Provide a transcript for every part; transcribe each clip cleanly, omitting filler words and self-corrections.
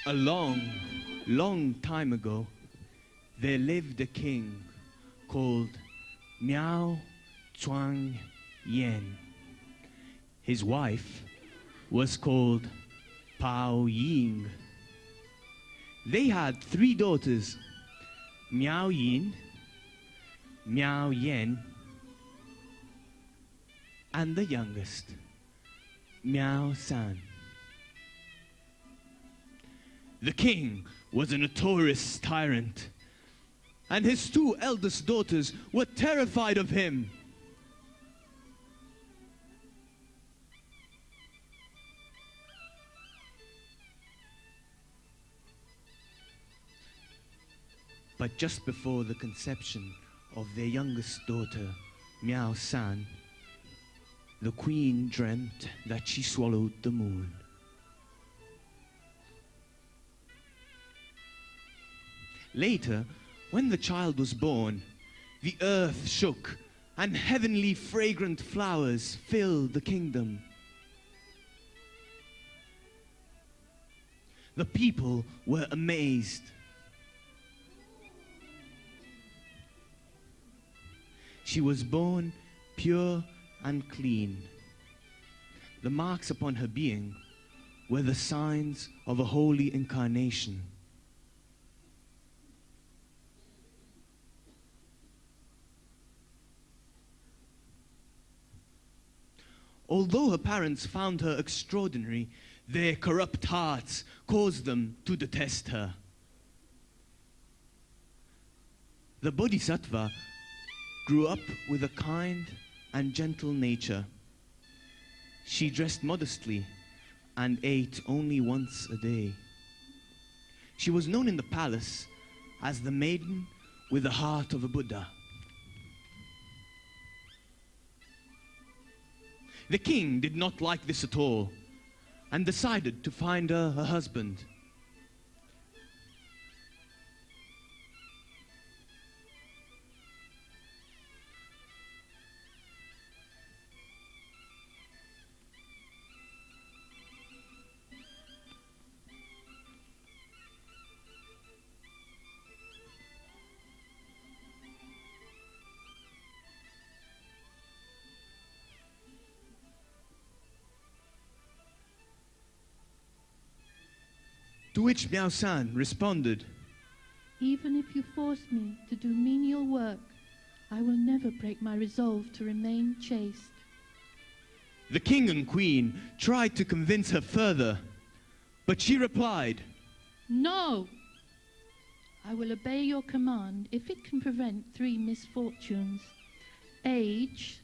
A long, long time ago, there lived a king called Miao Quan Yin. His wife was called Quan Yin. They had 3 daughters, Miao Yin, Miao Yen, and the youngest, Miao Shan. The king was a notorious tyrant, and his 2 eldest daughters were terrified of him. But just before the conception of their youngest daughter, Miao Shan, the queen dreamt that she swallowed the moon. Later, when the child was born, the earth shook and heavenly fragrant flowers filled the kingdom. The people were amazed. She was born pure and clean. The marks upon her being were the signs of a holy incarnation. Although her parents found her extraordinary, their corrupt hearts caused them to detest her. The Bodhisattva grew up with a kind and gentle nature. She dressed modestly and ate only once a day. She was known in the palace as the maiden with the heart of a Buddha. The king did not like this at all and decided to find her a husband. To which Miao Shan responded, "Even if you force me to do menial work, I will never break my resolve to remain chaste." The king and queen tried to convince her further, but she replied, "No! I will obey your command if it can prevent 3 misfortunes: age,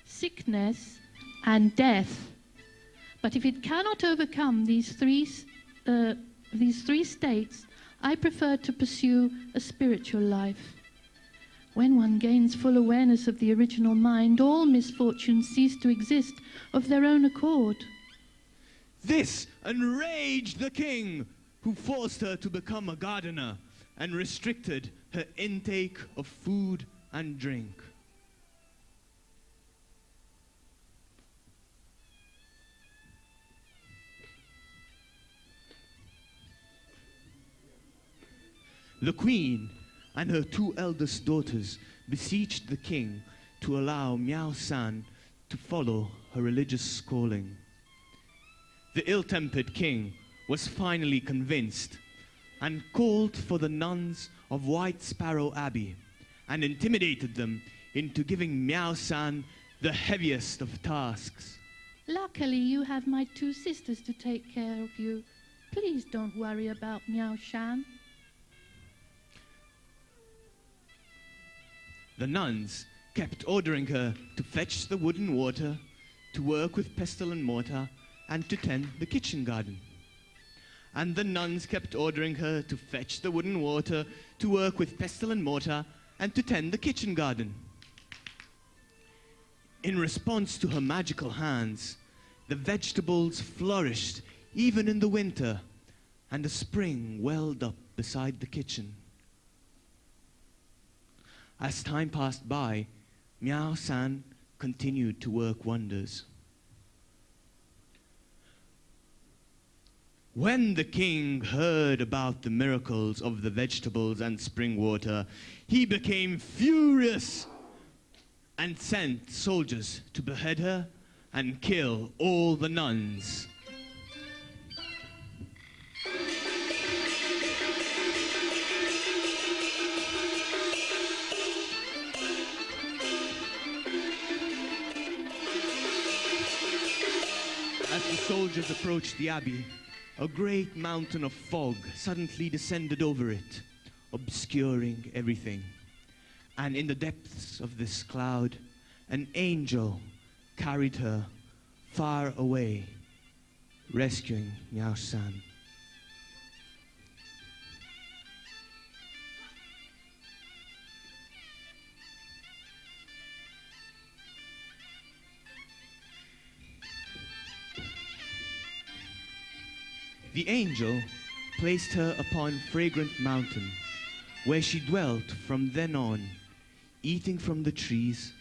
sickness, and death. But if it cannot overcome these three states, I prefer to pursue a spiritual life. When one gains full awareness of the original mind, all misfortunes cease to exist of their own accord." This enraged the king, who forced her to become a gardener and restricted her intake of food and drink. The queen and her 2 eldest daughters beseeched the king to allow Miao Shan to follow her religious calling. The ill-tempered king was finally convinced and called for the nuns of White Sparrow Abbey and intimidated them into giving Miao Shan the heaviest of tasks. "Luckily, you have my 2 sisters to take care of you. Please don't worry about Miao Shan." The nuns kept ordering her to fetch the wood and water, to work with pestle and mortar, and to tend the kitchen garden. And the nuns kept ordering her to fetch the wood and water, to work with pestle and mortar, and to tend the kitchen garden. In response to her magical hands, the vegetables flourished even in the winter, and a spring welled up beside the kitchen. As time passed by, Miao Shan continued to work wonders. When the king heard about the miracles of the vegetables and spring water, he became furious and sent soldiers to behead her and kill all the nuns. As the soldiers approached the abbey, a great mountain of fog suddenly descended over it, obscuring everything. And in the depths of this cloud, an angel carried her far away, rescuing Miao Shan. The angel placed her upon Fragrant Mountain, where she dwelt from then on, eating from the trees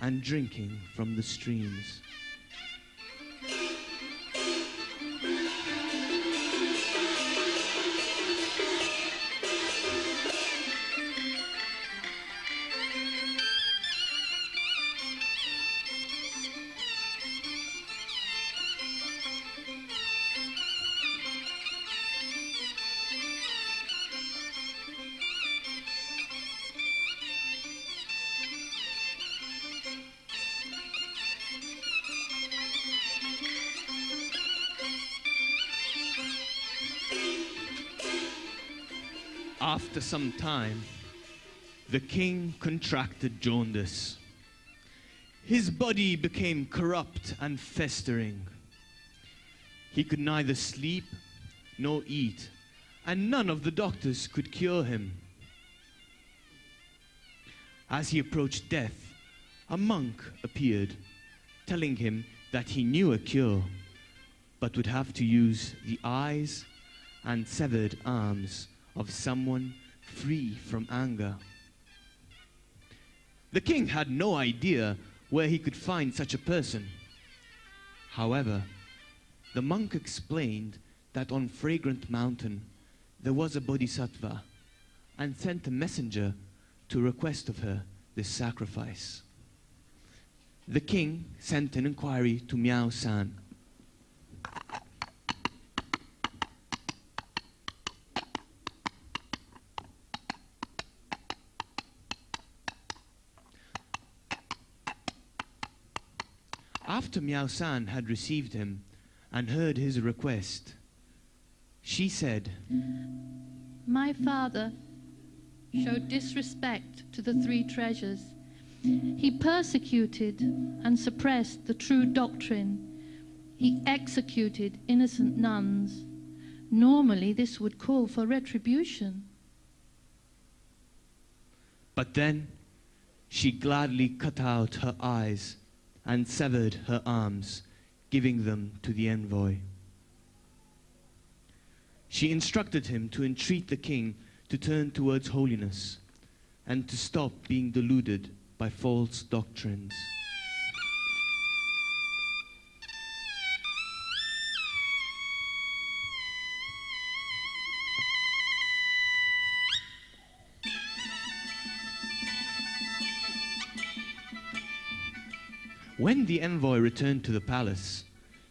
and drinking from the streams. After some time, the king contracted jaundice. His body became corrupt and festering. He could neither sleep nor eat, and none of the doctors could cure him. As he approached death, a monk appeared, telling him that he knew a cure, but would have to use the eyes and severed arms of someone free from anger. The king had no idea where he could find such a person. However, the monk explained that on Fragrant Mountain there was a bodhisattva and sent a messenger to request of her this sacrifice. The king sent an inquiry to Miao Shan. After Miao Shan had received him and heard his request, she said, My father showed disrespect to the three treasures. He persecuted and suppressed the true doctrine. He executed innocent nuns. Normally, this would call for retribution. But then she gladly cut out her eyes and severed her arms, giving them to the envoy. She instructed him to entreat the king to turn towards holiness and to stop being deluded by false doctrines. When the envoy returned to the palace,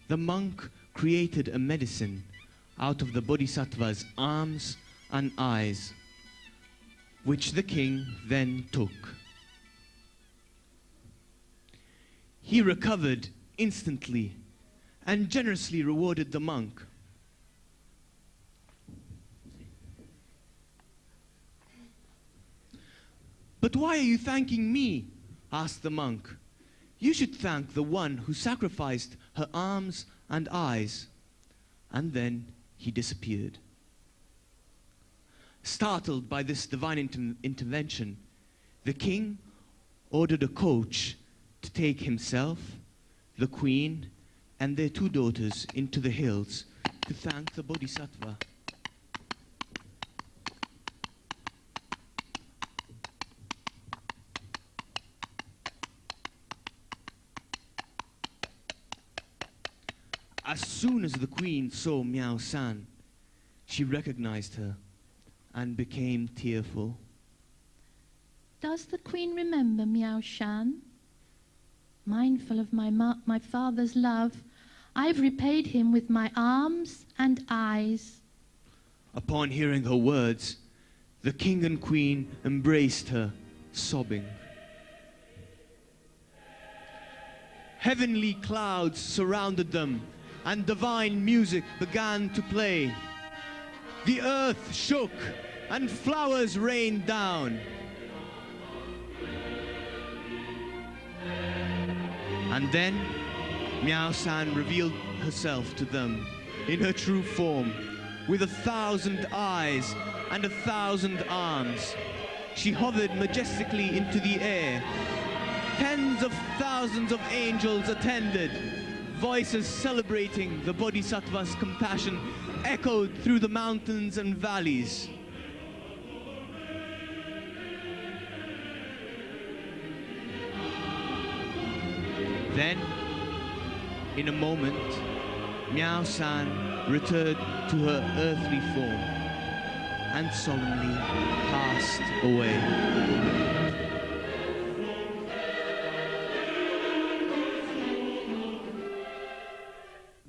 the monk created a medicine out of the bodhisattva's arms and eyes, which the king then took. He recovered instantly and generously rewarded the monk. "But why are you thanking me?" asked the monk. "You should thank the one who sacrificed her arms and eyes." And then he disappeared. Startled by this divine intervention, the king ordered a coach to take himself, the queen, and their two daughters into the hills to thank the bodhisattva. As soon as the queen saw Miao San, she recognized her and became tearful. Does the queen remember Miao Shan? Mindful of my father's love, I've repaid him with my arms and eyes. Upon hearing her words, the king and queen embraced her, sobbing. Heavenly clouds surrounded them, and divine music began to play. The earth shook, and flowers rained down. And then, Miao San revealed herself to them in her true form, with 1,000 eyes and 1,000 arms. She hovered majestically into the air. Tens of thousands of angels attended. Voices celebrating the Bodhisattva's compassion echoed through the mountains and valleys. Then, in a moment, Miao San returned to her earthly form and solemnly passed away.